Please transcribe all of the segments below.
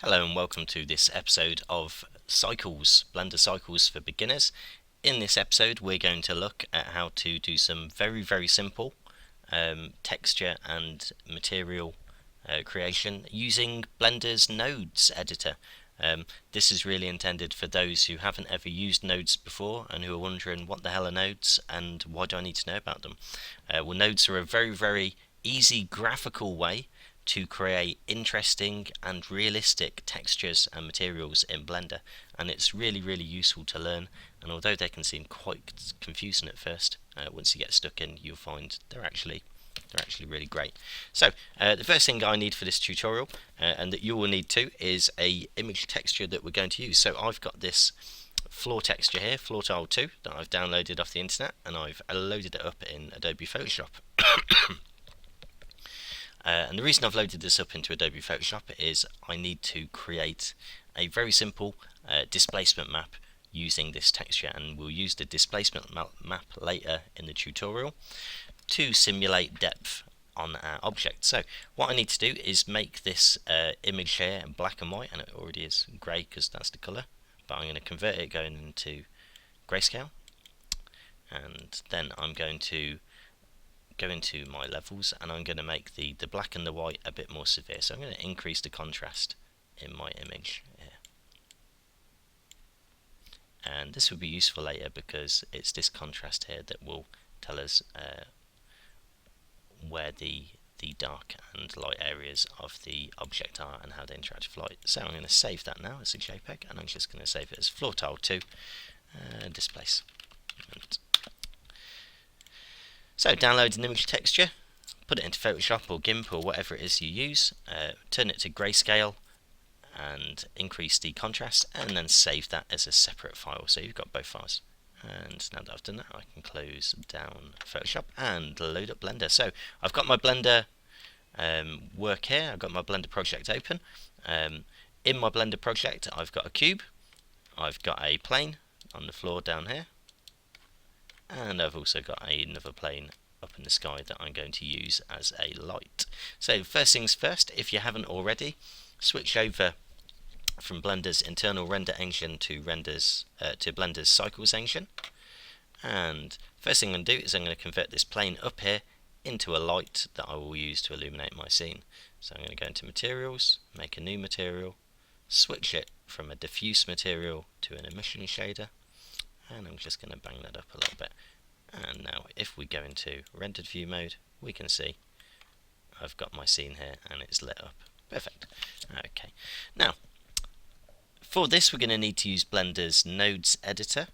Hello and welcome to this episode of Cycles, Blender Cycles for Beginners. In this episode we're going to look at how to do some very simple texture and material creation using Blender's Nodes editor. This is really intended for those who haven't ever used nodes before and who are wondering what the hell are nodes and why do I need to know about them. Well, nodes are a very easy graphical way to create interesting and realistic textures and materials in Blender, and it's really useful to learn. And although they can seem quite confusing at first, once you get stuck in you'll find they're actually really great. So the first thing I need for this tutorial, and that you will need too, is a image texture that we're going to use. So I've got this floor texture here, Floor Tile 2, that I've downloaded off the internet, and I've loaded it up in Adobe Photoshop. And the reason I've loaded this up into Adobe Photoshop is I need to create a very simple displacement map using this texture, and we'll use the displacement map later in the tutorial to simulate depth on our object. So what I need to do is make this image here in black and white, and it already is grey because that's the colour, but I'm going to convert it going into grayscale, and then I'm going to go into my levels and I'm going to make the black and the white a bit more severe. So I'm going to increase the contrast in my image here. And this will be useful later because it's this contrast here that will tell us where the dark and light areas of the object are and how they interact with light. So I'm going to save that now as a JPEG, and I'm just going to save it as Floor Tile 2 Displacement. So download an image texture, put it into Photoshop or GIMP or whatever it is you use, turn it to grayscale and increase the contrast, and then save that as a separate file so you've got both files. And now that I've done that, I can close down Photoshop and load up Blender. So I've got my Blender work here, I've got my Blender project open. In my Blender project I've got a cube, I've got a plane on the floor down here, and I've also got another plane up in the sky that I'm going to use as a light. So first things first, if you haven't already, switch over from Blender's internal render engine to Blender's Cycles engine. And first thing I'm going to do is I'm going to convert this plane up here into a light that I will use to illuminate my scene. So I'm going to go into Materials, make a new material, switch it from a diffuse material to an emission shader, and I'm just going to bang that up a little bit. And now if we go into rendered view mode, we can see I've got my scene here and it's lit up. Perfect. Okay, now for this we're going to need to use Blender's Nodes editor.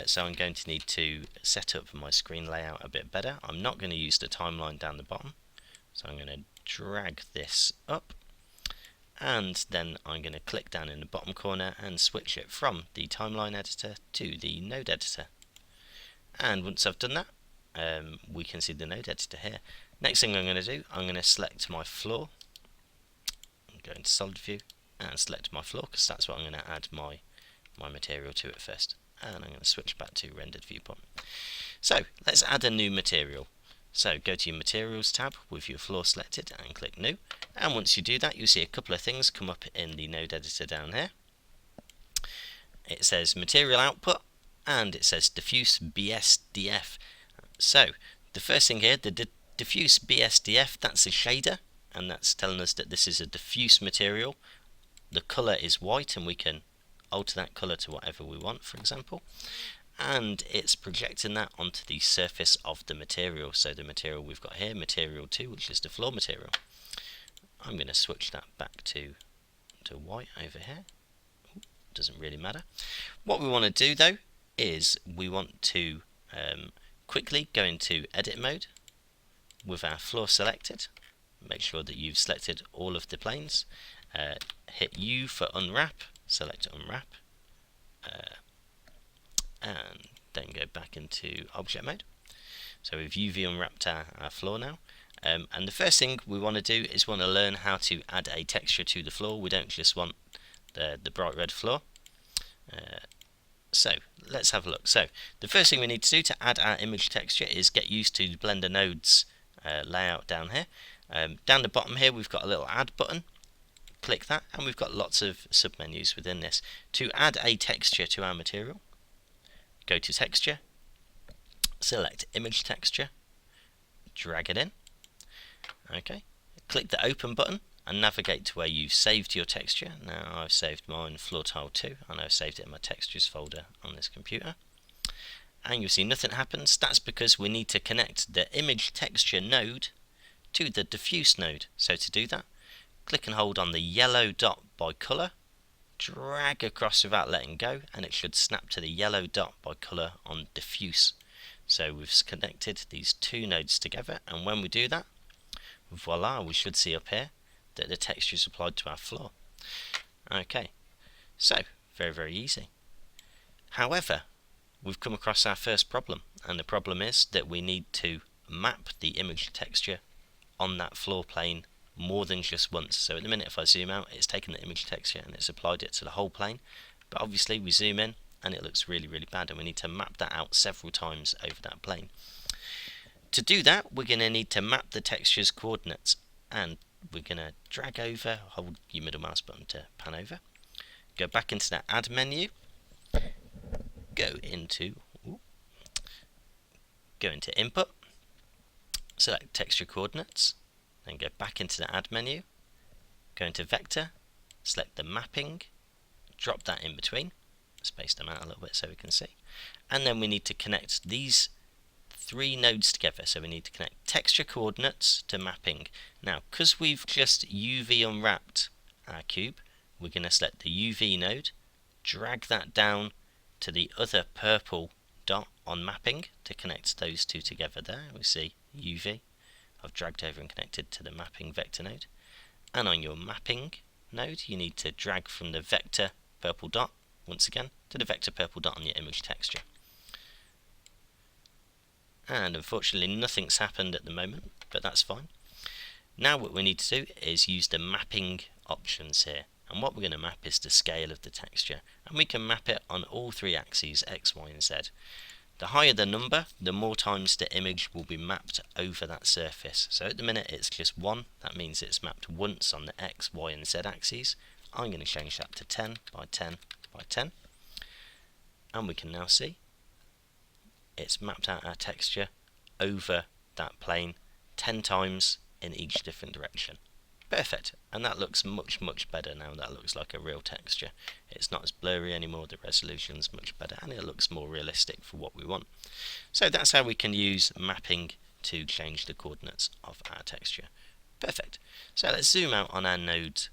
So I'm going to need to set up my screen layout a bit better. I'm not going to use the timeline down the bottom, so I'm going to drag this up, and then I'm going to click down in the bottom corner and switch it from the timeline editor to the node editor. And once I've done that, we can see the node editor here. Next thing I'm going to do, I'm going to select my floor, go into solid view and select my floor because that's what I'm going to add my material to it first. And I'm going to switch back to rendered viewport. So let's add a new material. So go to your materials tab with your floor selected and click new, and once you do that you'll see a couple of things come up in the node editor down here. It says material output and it says diffuse BSDF. So the first thing here, the diffuse BSDF, that's a shader, and that's telling us that this is a diffuse material. The colour is white and we can alter that colour to whatever we want, for example, and it's projecting that onto the surface of the material. So the material we've got here, material 2, which is the floor material. I'm going to switch that back to white over here. Doesn't really matter. What we want to do though is we want to quickly go into edit mode with our floor selected. Make sure that you've selected all of the planes. Hit U for unwrap, select unwrap, and then go back into object mode. So we've UV unwrapped our floor now, and the first thing we want to do is want to learn how to add a texture to the floor. We don't just want the bright red floor. So let's have a look. So the first thing we need to do to add our image texture is get used to the Blender Nodes layout down here. Down the bottom here we've got a little add button. click that, and we've got lots of submenus within this. To add a texture to our material, go to Texture, select Image Texture, drag it in. Okay, click the Open button and navigate to where you've saved your texture. Now I've saved mine Floor Tile 2, and I've saved it in my Textures folder on this computer. And you'll see nothing happens. That's because we need to connect the Image Texture node to the Diffuse node. So to do that, click and hold on the yellow dot by colour, drag across without letting go, and it should snap to the yellow dot by colour on Diffuse. So we've connected these two nodes together, and when we do that, voila, we should see up here that the texture is applied to our floor. Okay, so very, very easy. However, we've come across our first problem, and the problem is that we need to map the image texture on that floor plane more than just once. So at the minute, if I zoom out, it's taken the image texture and it's applied it to the whole plane, but obviously we zoom in and it looks really, really bad, and we need to map that out several times over that plane. To do that, we're going to need to map the texture's coordinates, and we're going to drag over, hold your middle mouse button to pan over, go back into that Add menu, go into Input, select Texture Coordinates, then go back into the Add menu, go into Vector, select the Mapping, drop that in between, space them out a little bit so we can see, and then we need to connect these three nodes together. So we need to connect texture coordinates to mapping. Now, because we've just UV unwrapped our cube, we're going to select the UV node, drag that down to the other purple dot on mapping to connect those two together there. We see UV. I've dragged over and connected to the mapping vector node. And on your mapping node, you need to drag from the vector purple dot, once again, to the vector purple dot on your image texture. And unfortunately nothing's happened at the moment, but that's fine. Now what we need to do is use the mapping options here, and what we're going to map is the scale of the texture, and we can map it on all three axes, X, Y and Z. The higher the number, the more times the image will be mapped over that surface. So at the minute it's just 1, that means it's mapped once on the X, Y and Z axes. I'm going to change that to 10 by 10 by 10, and we can now see it's mapped out our texture over that plane 10 times in each different direction. Perfect, and that looks much, much better now. That looks like a real texture. It's not as blurry anymore, the resolution's much better, and it looks more realistic for what we want. So that's how we can use mapping to change the coordinates of our texture. Perfect. So let's zoom out on our node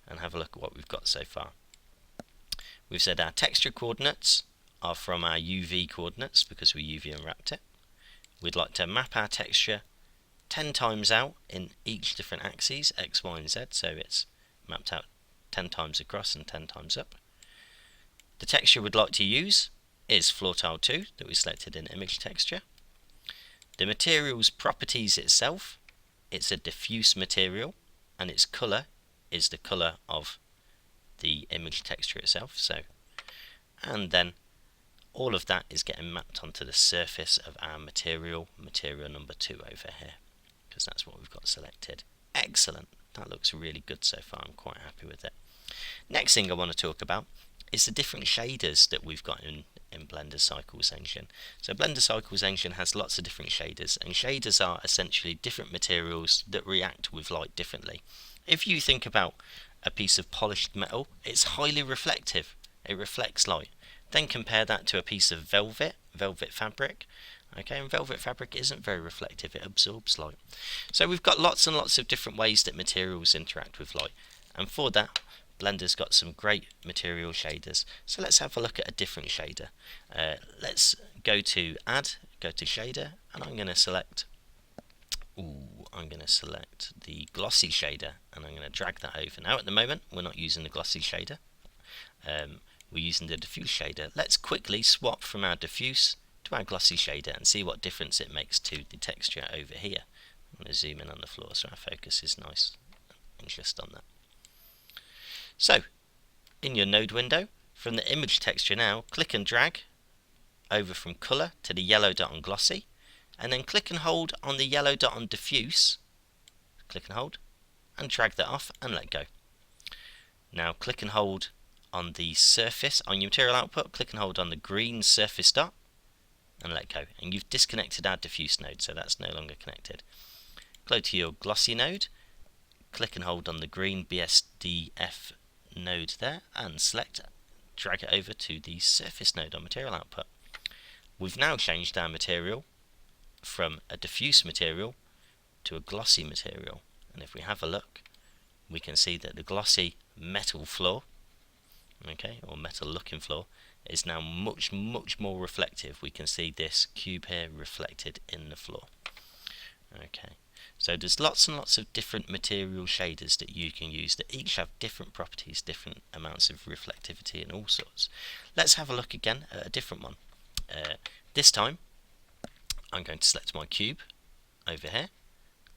and have a look at what we've got so far. We've said our texture coordinates are from our UV coordinates because we UV unwrapped it. We'd like to map our texture 10 times out in each different axes, X, Y and Z, so it's mapped out 10 times across and 10 times up. The texture we'd like to use is Floor Tile 2 that we selected in Image Texture. The material's properties itself, it's a diffuse material, and its colour is the colour of the image texture itself. And then all of that is getting mapped onto the surface of our material number 2 over here, because that's what we've got selected. Excellent, that looks really good so far. I'm quite happy with it. Next thing I want to talk about is the different shaders that we've got in Blender Cycles Engine. So Blender Cycles Engine has lots of different shaders, and shaders are essentially different materials that react with light differently. If you think about a piece of polished metal, it's highly reflective. It reflects light. Then compare that to a piece of velvet fabric. Okay, and velvet fabric isn't very reflective, it absorbs light. So we've got lots and lots of different ways that materials interact with light, and for that Blender's got some great material shaders. So let's have a look at a different shader. Let's go to Add, go to Shader, and I'm going to select the glossy shader, and I'm going to drag that over. Now at the moment we're not using the glossy shader, we're using the diffuse shader. Let's quickly swap from our diffuse to our glossy shader and see what difference it makes to the texture over here. I'm going to zoom in on the floor so our focus is nice and just on that. So in your node window, from the image texture now, click and drag over from colour to the yellow dot on glossy, and then click and hold on the yellow dot on diffuse, click and hold, and drag that off and let go. Now click and hold on the surface on your material output, click and hold on the green surface dot and let go, and you've disconnected our diffuse node, so that's no longer connected. Go to your glossy node, click and hold on the green BSDF node there and select, drag it over to the surface node on material output. We've now changed our material from a diffuse material to a glossy material, and if we have a look, we can see that the glossy metal floor, okay, or metal looking floor, is now much more reflective. We can see this cube here reflected in the floor. Okay, so there's lots and lots of different material shaders that you can use that each have different properties, different amounts of reflectivity and all sorts. Let's have a look again at a different one. This time I'm going to select my cube over here.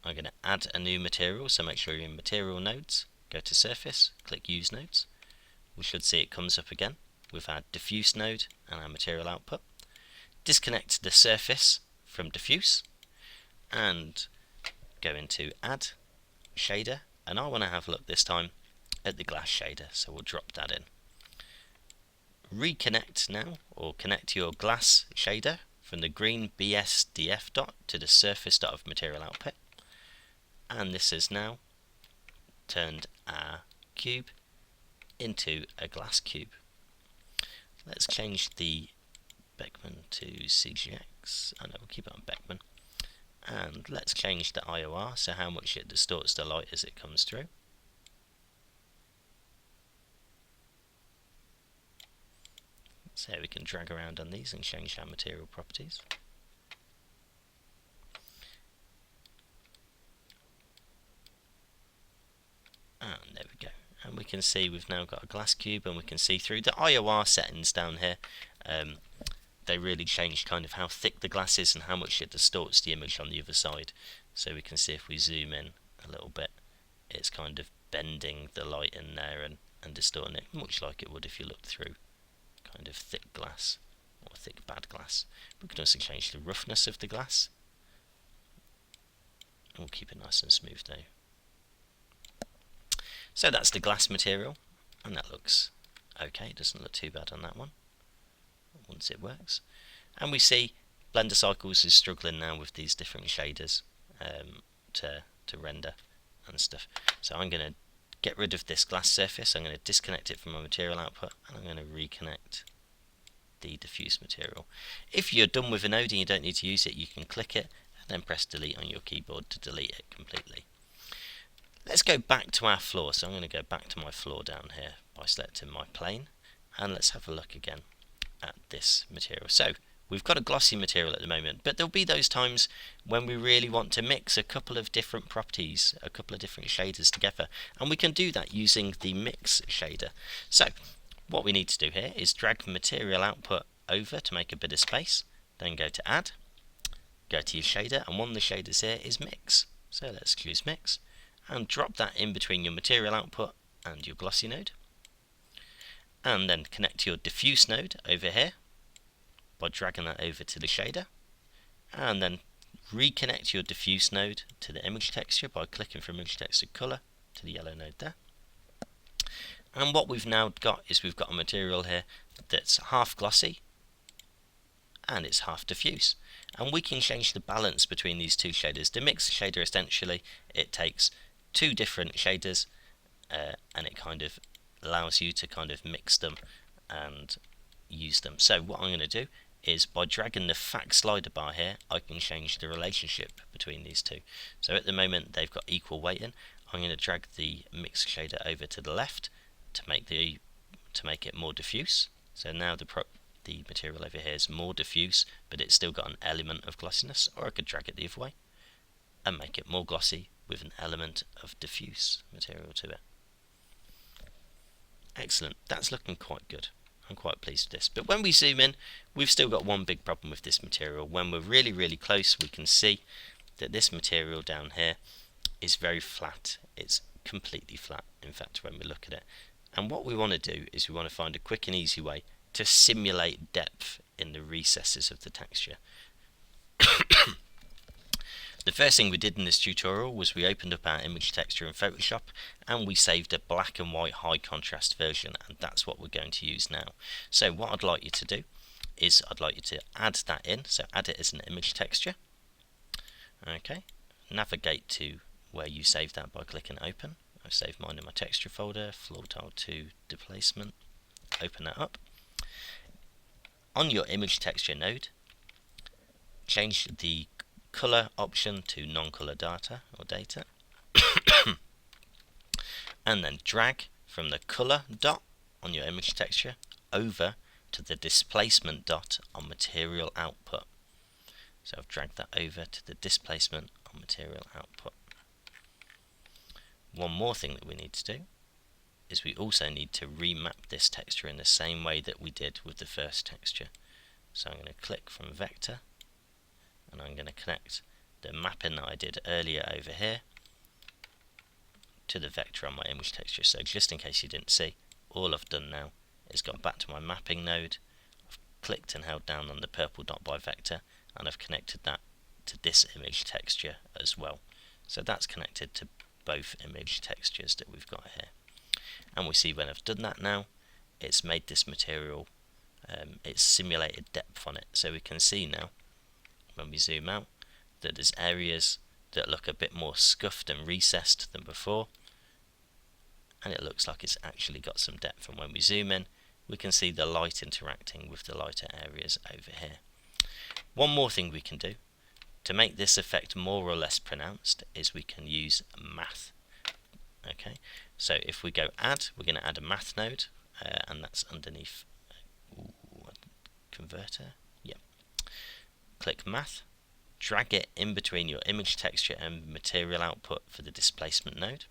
I'm going to add a new material, so make sure you're in material nodes, go to surface, click use nodes. We should see it comes up again with our diffuse node and our material output. Disconnect the surface from diffuse and go into add shader, and I want to have a look this time at the glass shader, so we'll drop that in. Reconnect now, or connect your glass shader from the green BSDF dot to the surface dot of material output, and this has now turned our cube into a glass cube. Let's change the Beckman to CGX. I know we'll keep it on Beckman. And let's change the IOR, so how much it distorts the light as it comes through. So we can drag around on these and change our material properties. And there we go. And we can see we've now got a glass cube, and we can see through the IOR settings down here. They really change kind of how thick the glass is and how much it distorts the image on the other side. So we can see if we zoom in a little bit, it's kind of bending the light in there and distorting it, much like it would if you looked through kind of thick glass or thick bad glass. We can also change the roughness of the glass, and we'll keep it nice and smooth though. So that's the glass material, and that looks okay. It doesn't look too bad on that one once it works. And we see Blender Cycles is struggling now with these different shaders to render and stuff. So I'm going to get rid of this glass surface, I'm going to disconnect it from my material output, and I'm going to reconnect the diffuse material. If you're done with a node and you don't need to use it, you can click it and then press delete on your keyboard to delete it completely. Let's go back to our floor. So I'm going to go back to my floor down here by selecting my plane, and let's have a look again at this material. So we've got a glossy material at the moment, but there'll be those times when we really want to mix a couple of different properties, a couple of different shaders together, and we can do that using the mix shader. So what we need to do here is drag material output over to make a bit of space, then go to add, go to your shader, and one of the shaders here is mix. So let's choose mix and drop that in between your material output and your glossy node, and then connect your diffuse node over here by dragging that over to the shader, and then reconnect your diffuse node to the image texture by clicking from image texture color to the yellow node there. And what we've now got is we've got a material here that's half glossy and it's half diffuse, and we can change the balance between these two shaders. The mix shader, essentially it takes two different shaders and it kind of allows you to kind of mix them and use them. So what I'm going to do is by dragging the fact slider bar here, I can change the relationship between these two. So at the moment they've got equal weighting. I'm going to drag the mix shader over to the left to make it more diffuse. So now the material over here is more diffuse, but it's still got an element of glossiness. Or I could drag it the other way and make it more glossy with an element of diffuse material to it. Excellent, that's looking quite good. I'm quite pleased with this. But when we zoom in, we've still got one big problem with this material. When we're really close, we can see that this material down here is very flat. It's completely flat, in fact, when we look at it. And what we want to do is we want to find a quick and easy way to simulate depth in the recesses of the texture. The first thing we did in this tutorial was we opened up our image texture in Photoshop and we saved a black and white high contrast version, and that's what we're going to use now. So what I'd like you to do is I'd like you to add that in, so add it as an image texture. Okay, navigate to where you saved that by clicking open. I've saved mine in my texture folder, floor tile 2 displacement. Open that up. On your image texture node, change the color option to non-color data or data and then drag from the color dot on your image texture over to the displacement dot on material output. So I've dragged that over to the displacement on material output. One more thing that we need to do is we also need to remap this texture in the same way that we did with the first texture. So I'm going to click from vector and I'm going to connect the mapping that I did earlier over here to the vector on my image texture. So just in case you didn't see, all I've done now is gone back to my mapping node, I've clicked and held down on the purple dot by vector, and I've connected that to this image texture as well. So that's connected to both image textures that we've got here. And we see when I've done that now, it's made this material, it's simulated depth on it. So we can see now, when we zoom out, that there's areas that look a bit more scuffed and recessed than before, and it looks like it's actually got some depth. And when we zoom in, we can see the light interacting with the lighter areas over here. One more thing we can do to make this effect more or less pronounced is we can use math. Okay, so if we go add, we're going to add a math node, and that's underneath converter. Yep. Click math, drag it in between your image texture and material output for the displacement node,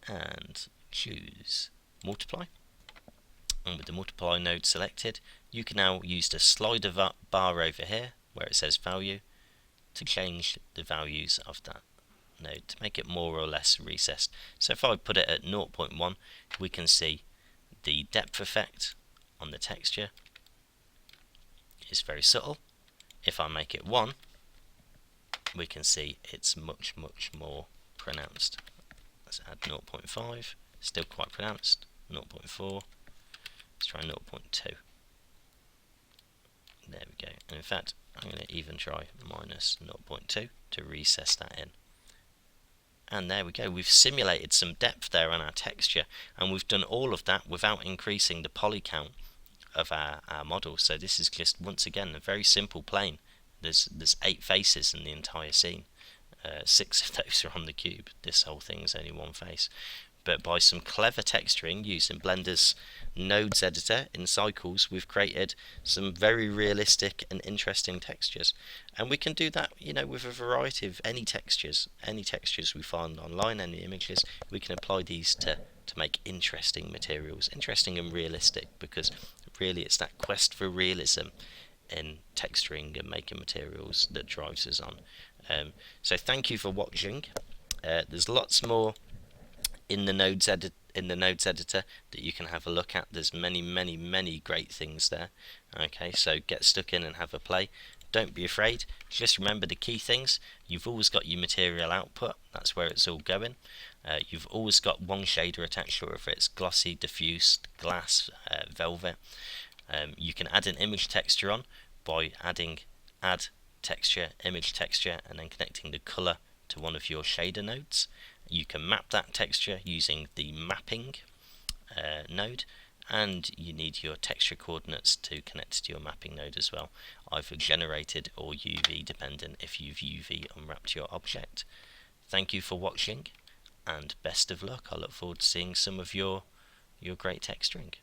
and choose multiply. And with the multiply node selected, you can now use the slider bar over here where it says value to change the values of that node to make it more or less recessed. So if I put it at 0.1, we can see the depth effect on the texture is very subtle. If I make it 1, we can see it's much more pronounced. Let's add 0.5, still quite pronounced. 0.4, let's try 0.2. There we go. And in fact, I'm going to even try minus 0.2 to recess that in. And there we go, we've simulated some depth there on our texture, and we've done all of that without increasing the poly count of our model. So this is just, once again, a very simple plane. There's 8 faces in the entire scene. 6 of those are on the cube. This whole thing is only 1 face. But by some clever texturing using Blender's nodes editor in cycles, we've created some very realistic and interesting textures. And we can do that, you know, with a variety of any textures we find online, any images. We can apply these to make interesting materials, interesting and realistic, because really it's that quest for realism in texturing and making materials that drives us on. So thank you for watching. There's lots more in the nodes editor that you can have a look at. There's many great things there. Okay, so get stuck in and have a play. Don't be afraid. Just remember the key things. You've always got your material output. That's where it's all going. You've always got one shader attached, or if it's glossy, diffuse, glass, velvet. You can add an image texture on by adding add texture, image texture, and then connecting the color to one of your shader nodes. You can map that texture using the mapping node, and you need your texture coordinates to connect to your mapping node as well, either generated or UV, depending if you've UV unwrapped your object. Thank you for watching, and best of luck. I look forward to seeing some of your great texturing.